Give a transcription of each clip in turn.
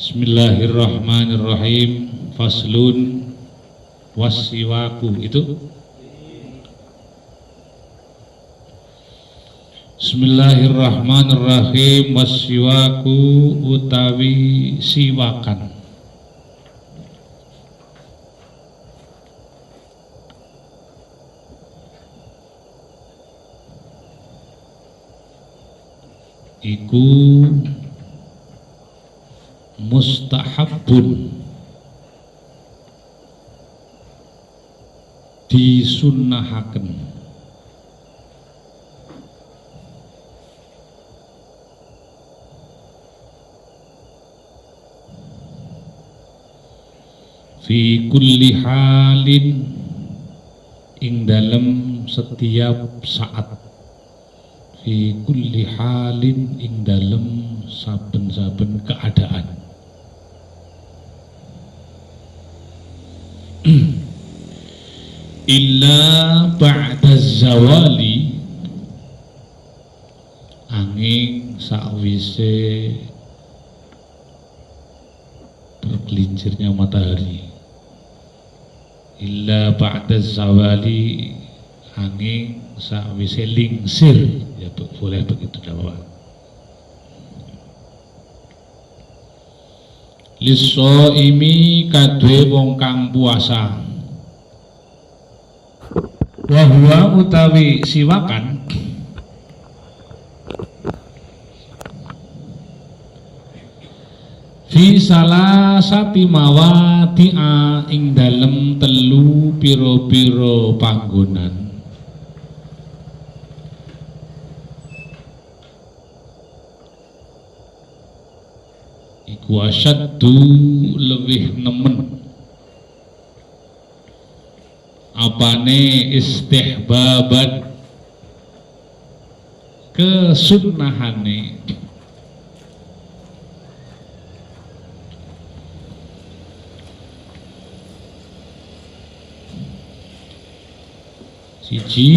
Bismillahirrahmanirrahim. Faslun wasiwaku itu. Bismillahirrahmanirrahim. Wasiwaku utawi siwakan. Iku mustahabun, disunnahaken, fi kulli halin, ing dalem setiap saat, fi kulli halin, ing dalem saben-saben keadaan. Illa ba'da zawali, angin sakwise tergelincirnya matahari. Illa ba'da zawali, angin sakwise lingsir, ya boleh begitu jawab. Lisoimi kadwe wong kang puasa. Wahwa utawi siwakan fi salasati mawadi'a, ing dalem telu piro-piro panggonan. Iku asyaddu, lebih nemen apane istihbaban, kesunnahane, siji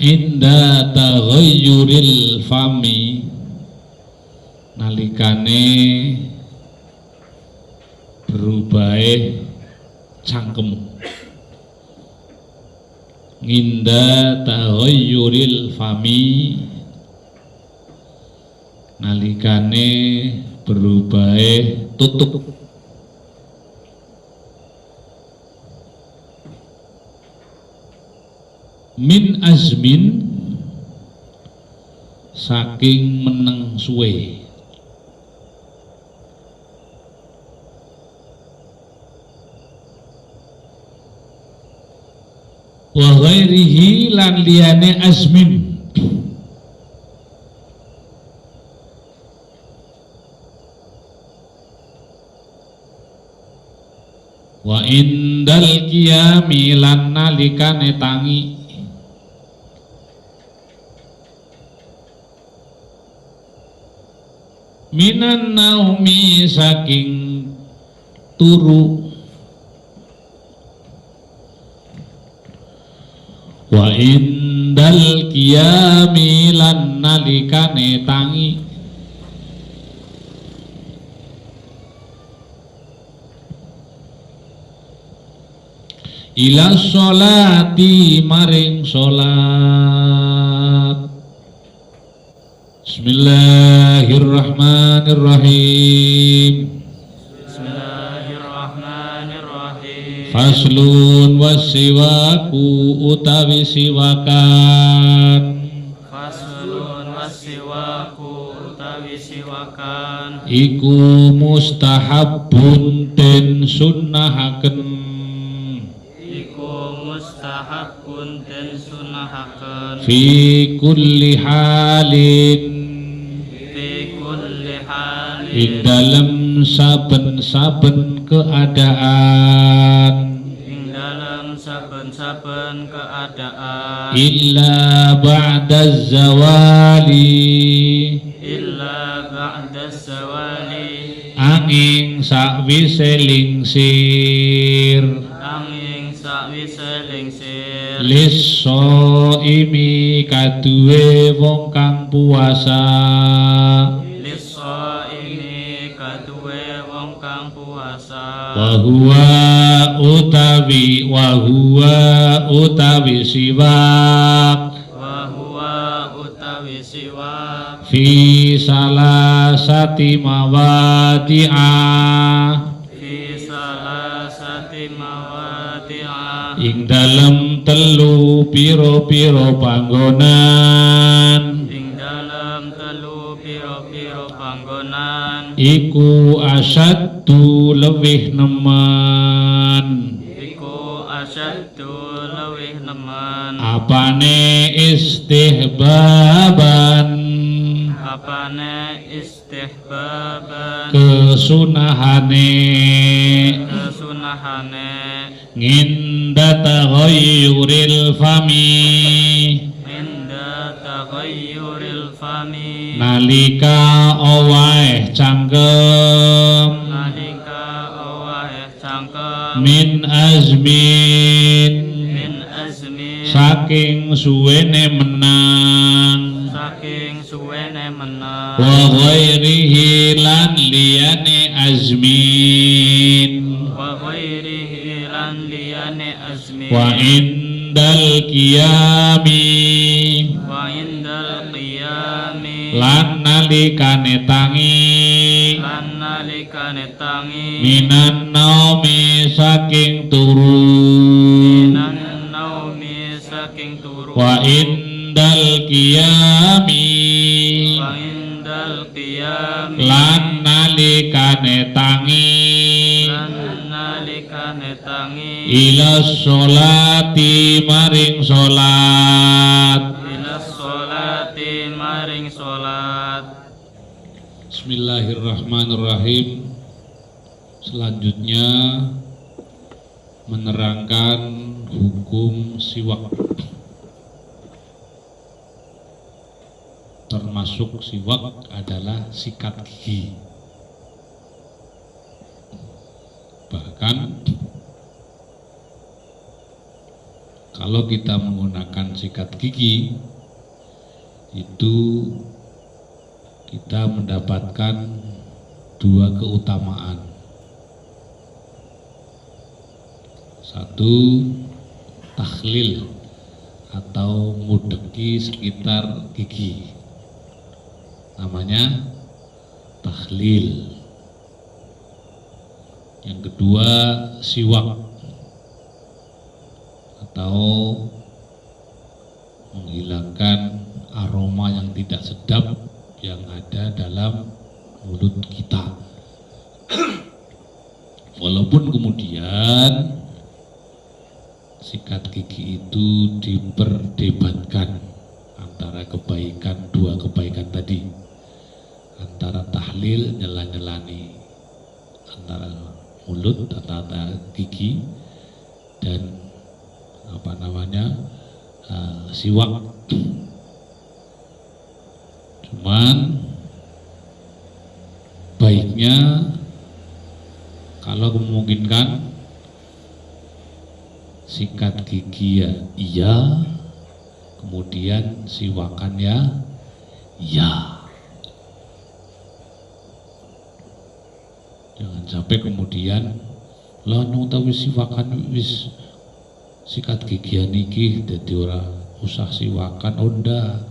inda taghayyuril fami, nalikane berubahe cangkem. Nginda taghayyuril fami, nalikane berubahe tutup. Min azmin, saking meneng suwe. Wa ghairihi, lan liyane azmin. Wa indal qiyami, lan nalikane tangi. Minan naumi, saking turu. Wa indal qiyami, lan nalikane tangi. Ila sholati, maring sholat. Bismillahirrahmanirrahim. Faslun wasiwaku utawi siwakan. Faslun wasiwaku utawi siwakan. Iku mustahabun, den sunnahaken. Iku mustahabun, den sunnahaken. Fi kulli halin, Fi kulli halin, ing dalem saben-saben keadaan. ing dalam saben-saben keadaan. Illa ba'da zawali, Illa ba'da zawali, angin sakwise lingsir. angin sakwise lingsir. Lis-shaimi, kaduwe wong kang puasa. Liso ini kaduwe wong kang puasa. wa huwa utawi siwak Wa huwa utawi siwak fi salasati mawadi'a fi salasati mawadi'a ing dalem telu piro-piro panggonan ing dalam telu piro-piro panggonan iku asaddu lewih nemen iku asyaddu lewih nemen apane istihbaban apane istihbaban kesunahane kesunahane nginda taghayyuril fami inda taghayyuril fami nalika owaeh cangkem nalika owahe cangkem min azmin min azmi saking suwene menang saking suwene menang wa ghairihi lan liyane azmin wa ghairihi lan liyane azmi wa indal qiyami wa indal qiyami lan nalikane tangi lan nalikane tangi minan naumi saking turu minan naumi saking turu wa indal qiyami wa indal qiyami lan nalikane tangi lan nalikane tangi ila sholati maring sholat. ila sholati maring sholat. Bismillahirrahmanirrahim. Selanjutnya menerangkan hukum siwak, termasuk siwak adalah sikat gigi. Bahkan kalau kita menggunakan sikat gigi itu kita mendapatkan dua keutamaan. Satu, takhlil atau mudeki sekitar gigi, namanya takhlil. Yang kedua, siwak atau menghilangkan aroma yang tidak sedap yang ada dalam mulut kita. Walaupun kemudian sikat gigi itu diperdebatkan antara kebaikan, dua kebaikan tadi, antara tahlil, nyela-nyelani antara mulut, antara gigi, dan siwak. Cuman baiknya kalau memungkinkan sikat gigi ya iya, kemudian siwakan ya iya. Jangan sampai kemudian lah tahu siwakan wis sikat gigian iki dadi ora usah siwakan. Oh ndak,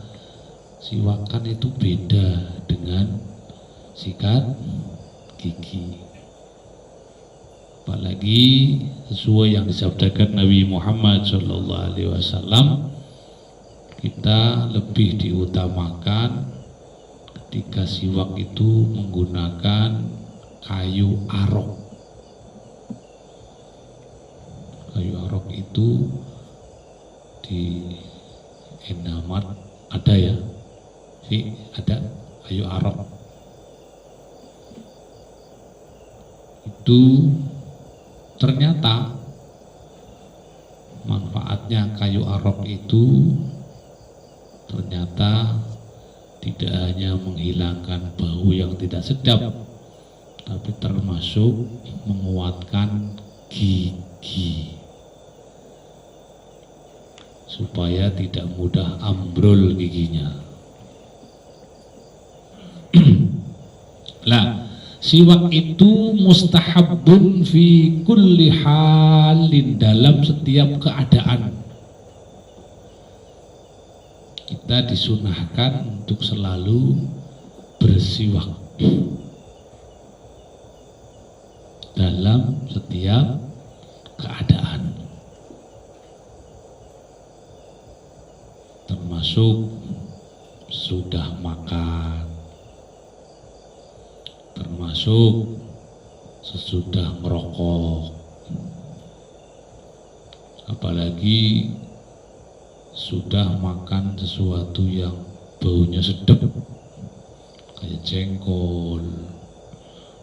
siwakan itu beda dengan sikat gigi. Apalagi sesuai yang disabdakan Nabi Muhammad SAW, kita lebih diutamakan ketika siwak itu menggunakan kayu arok. Kayu arok itu di Indomaret ada ya, ada kayu arok. Itu ternyata manfaatnya kayu arok itu ternyata tidak hanya menghilangkan bau yang tidak sedap, tapi termasuk menguatkan gigi supaya tidak mudah ambrol giginya. Nah, Siwak itu mustahabun fi kulli halin, dalam setiap keadaan. Kita disunahkan untuk selalu bersiwak dalam setiap keadaan, termasuk sudah makan, termasuk sesudah merokok, apalagi sudah makan sesuatu yang baunya sedap kayak jengkol,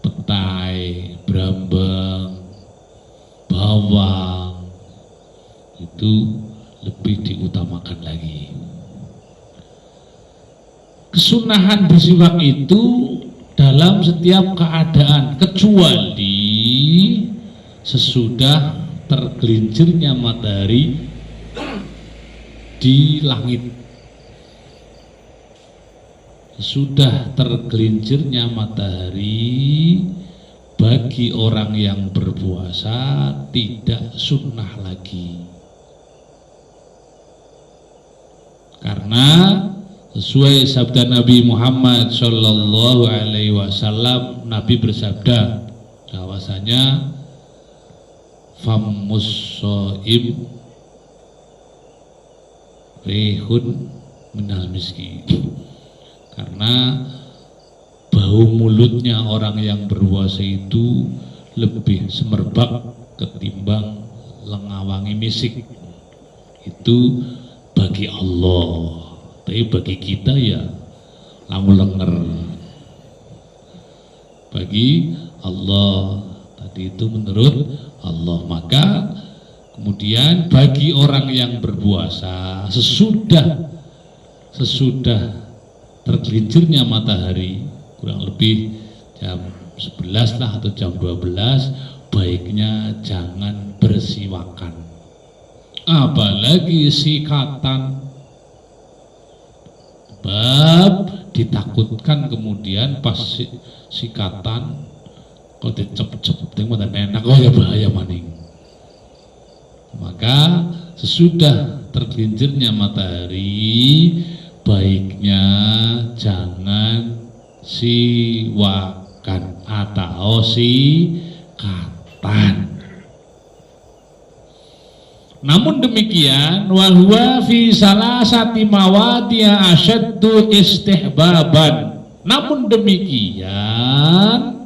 petai, brambang, bawang, itu lebih diutamakan lagi. Kesunahan bersiwak itu dalam setiap keadaan, kecuali sesudah tergelincirnya matahari di langit. Sesudah tergelincirnya matahari, bagi orang yang berpuasa tidak sunnah lagi, karena sesuai sabda Nabi Muhammad Shallallahu Alaihi Wasallam, Nabi bersabda bahwasanya famus soim rehun minal miski, karena bau mulutnya orang yang berpuasa itu lebih semerbak ketimbang lengawangi misik. Itu bagi Allah, tapi bagi kita ya lamu lenger. Bagi Allah tadi itu menurut Allah. Maka kemudian bagi orang yang berpuasa sesudah tergelincirnya matahari, kurang lebih jam 11 lah atau jam 12, baiknya jangan bersiwakan, apalagi sikatan. Bab ditakutkan kemudian pas sikatan kalau dicep-cep tengok enak, oh ya bahaya maning. Maka sesudah tergelincirnya matahari, baiknya jangan siwakan atau sikatan. Namun demikian, wahwa fi salasati mawadi'a asyaddu istihbaban. Namun demikian,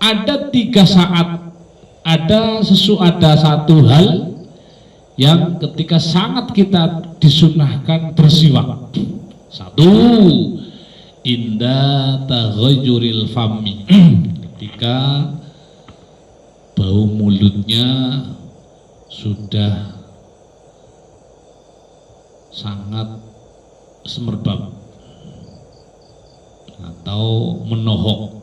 ada 3 saat, ada satu hal yang ketika sangat kita disunahkan bersiwak. 1, inda taghayyuril fami, ketika bau mulutnya sudah sangat semerbak atau menohok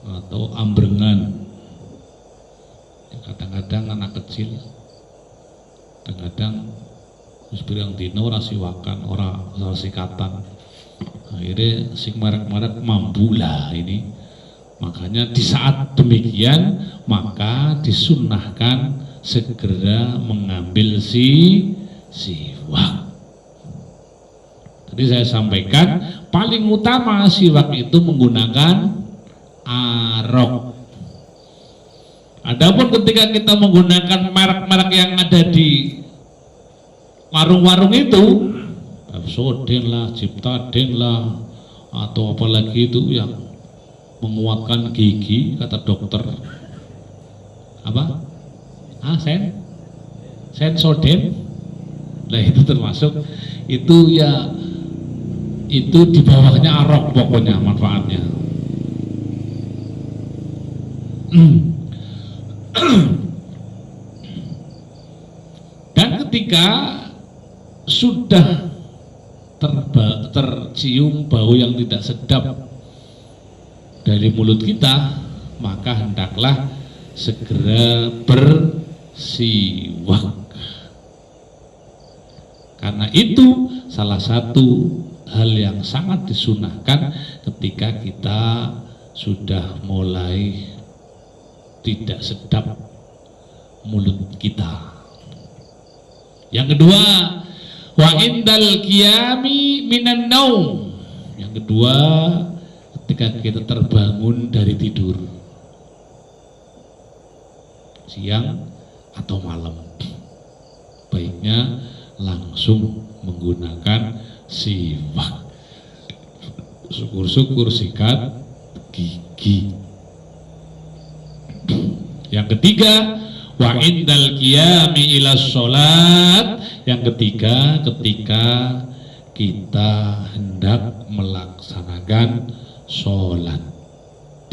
atau ambrengan. Kadang-kadang anak kecil, kadang-kadang wis pirang dina ora siwakan, ora sikatan, akhirnya sing marek-marek mambu lah ini. Makanya di saat demikian maka disunnahkan segera mengambil siwak. Tadi saya sampaikan paling utama siwak itu menggunakan arok. Adapun ketika kita menggunakan merek-merek yang ada di warung-warung itu, Pepsodent lah, Ciptaden lah, atau apalagi itu yang menguatkan gigi, kata dokter apa? Sensoden. Nah itu termasuk, itu ya, itu di bawahnya arok pokoknya manfaatnya. Dan ketika sudah tercium bau yang tidak sedap dari mulut kita, maka hendaklah segera bersiwak, karena itu salah satu hal yang sangat disunahkan ketika kita sudah mulai tidak sedap mulut kita. Yang kedua, wa indal qiyami minan naum. Yang kedua, ketika kita terbangun dari tidur, siang atau malam, baiknya langsung menggunakan siwak. Syukur-syukur sikat gigi. Yang ketiga, wa indal qiyami ila sholat. Yang ketiga, ketika kita hendak melaksanakan sholat,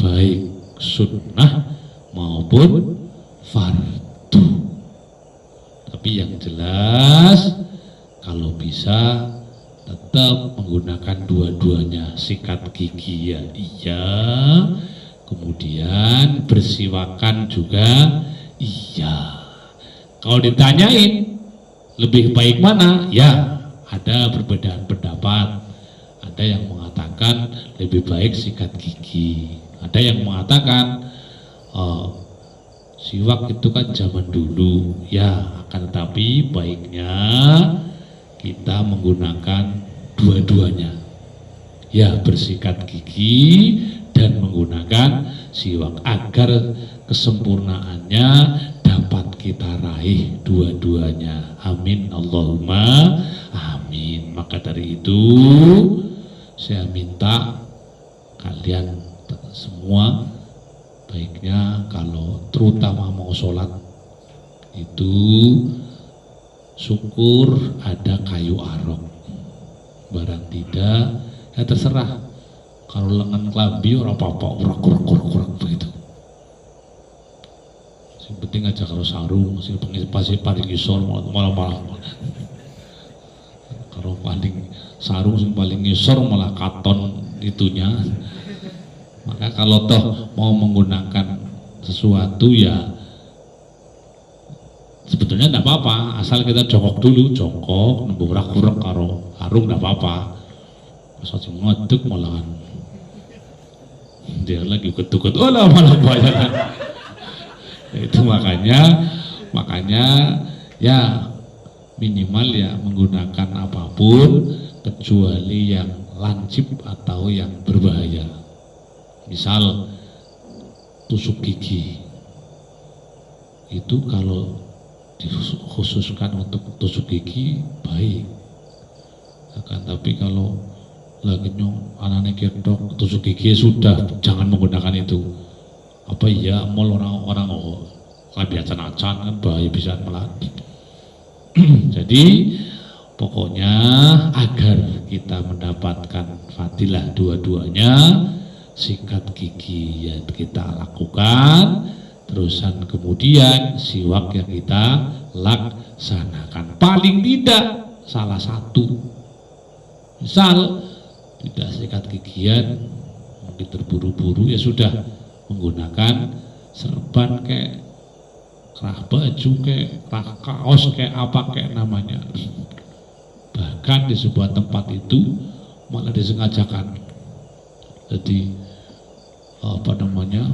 baik sunnah maupun fardu. Tapi yang jelas, kalau bisa tetap menggunakan dua-duanya. Sikat gigi ya iya, kemudian bersiwakan juga iya. Kalau ditanyain lebih baik mana, ya ada perbedaan pendapat. Ada yang mengatakan lebih baik sikat gigi, ada yang mengatakan siwak itu kan zaman dulu, ya akan tetapi baiknya kita menggunakan dua-duanya, ya bersikat gigi dan menggunakan siwak, agar kesempurnaannya dapat kita raih dua-duanya. Amin Allahumma amin. Maka dari itu saya minta kalian semua baiknya kalau terutama mau sholat itu syukur ada kayu arok, barang tidak ya terserah. Kalau lengan klambi ora apa-apa, urak begitu. Yang penting aja kalau sarung, sing pasti paling isor malah. Kalau paling sarung sing paling isor malah katon itunya. Maka kalau toh mau menggunakan sesuatu ya sebetulnya tidak apa-apa, asal kita jongkok dulu, jongkok, nembur-urak karo sarung tidak apa-apa. Asal ngaduk malahan. Dia lagi ketukut, malah banyak. Itu makanya ya minimal ya menggunakan apapun kecuali yang lancip atau yang berbahaya. Misal tusuk gigi itu kalau dikhususkan untuk tusuk gigi baik, akan tapi kalau lagi nyong anaknya ketok tusuk gigi sudah jangan menggunakan itu. Apa iya mal orang kebiasaan acan kan bahaya bisa melatih. Jadi pokoknya agar kita mendapatkan fadilah dua-duanya, sikat gigi yang kita lakukan, terusan kemudian siwak yang kita laksanakan. Paling tidak salah satu. Misal tidak sikat gigian, mungkin terburu-buru ya sudah menggunakan serban kayak kerah baju kayak kerah kaos kayak apa kayak namanya. Bahkan di sebuah tempat itu malah disengajakan. Jadi apa namanya,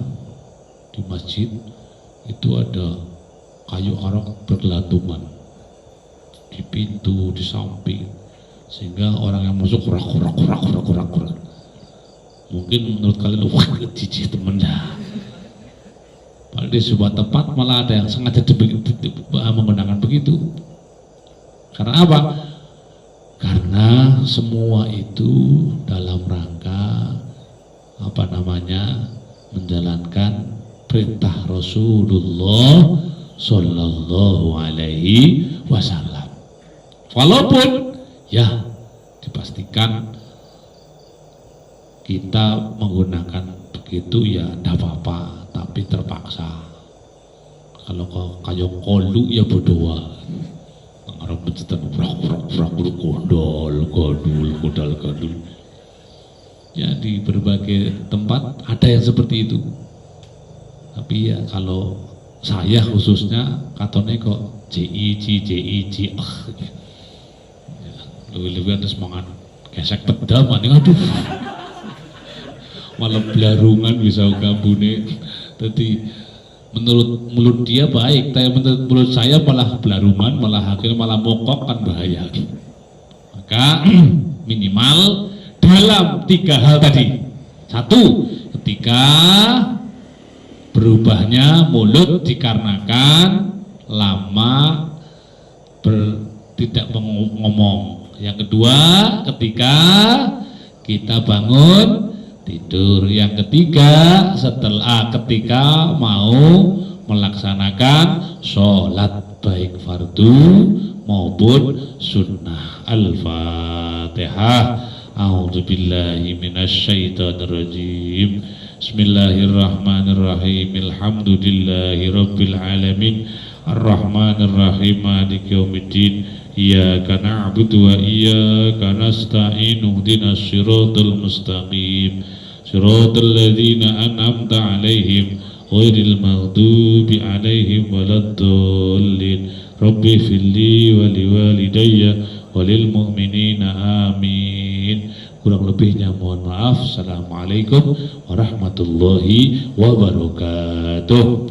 di masjid itu ada kayu arok bergelantungan di pintu, di samping, sehingga orang yang masuk kurak. Mungkin menurut kalian wah jijik temennya. Padahal di sebuah tempat malah ada yang sengaja menggunakan begitu. Karena apa? Karena semua itu dalam rangka apa namanya, menjalankan perintah Rasulullah Sallallahu Alaihi Wasallam. Walaupun ya dipastikan kita menggunakan begitu ya tidak apa-apa, tapi terpaksa. Kalau kayak kolu ya berdoa. Ngarep pencetan kodol. Ya di berbagai tempat ada yang seperti itu. Tapi ya kalau saya khususnya katanya kok JIJ. Lebih ada semangat gesek pedal maning aduh. Malah blarungan bisa gambune. Jadi menurut dia baik, tapi menurut saya malah blarungan, malah akhirnya malah mokok kan bahaya. Maka minimal dalam 3 hal tadi. 1, ketika berubahnya mulut dikarenakan lama tidak ngomong. Yang kedua, ketika kita bangun tidur. Yang ketiga, ketika mau melaksanakan sholat baik fardu maupun sunnah. Al-Fatihah. A'udzubillahi minasyaitonirrajim. Bismillahirrahmanirrahim. Alhamdulillahi rabbil alamin. Ar-Rahmanirrahim. Maliki yaumiddin. Iyyaka na'budu wa iyyaka nasta'in. Ihdinas siratal mustaqim. Siratal ladzina an'amta 'alaihim ghairil maghdubi 'alaihim waladdallin. Rabbi firli wa liwalidayya walil mu'minina amin. Kurang lebihnya mohon maaf. Assalamualaikum warahmatullahi wabarakatuh.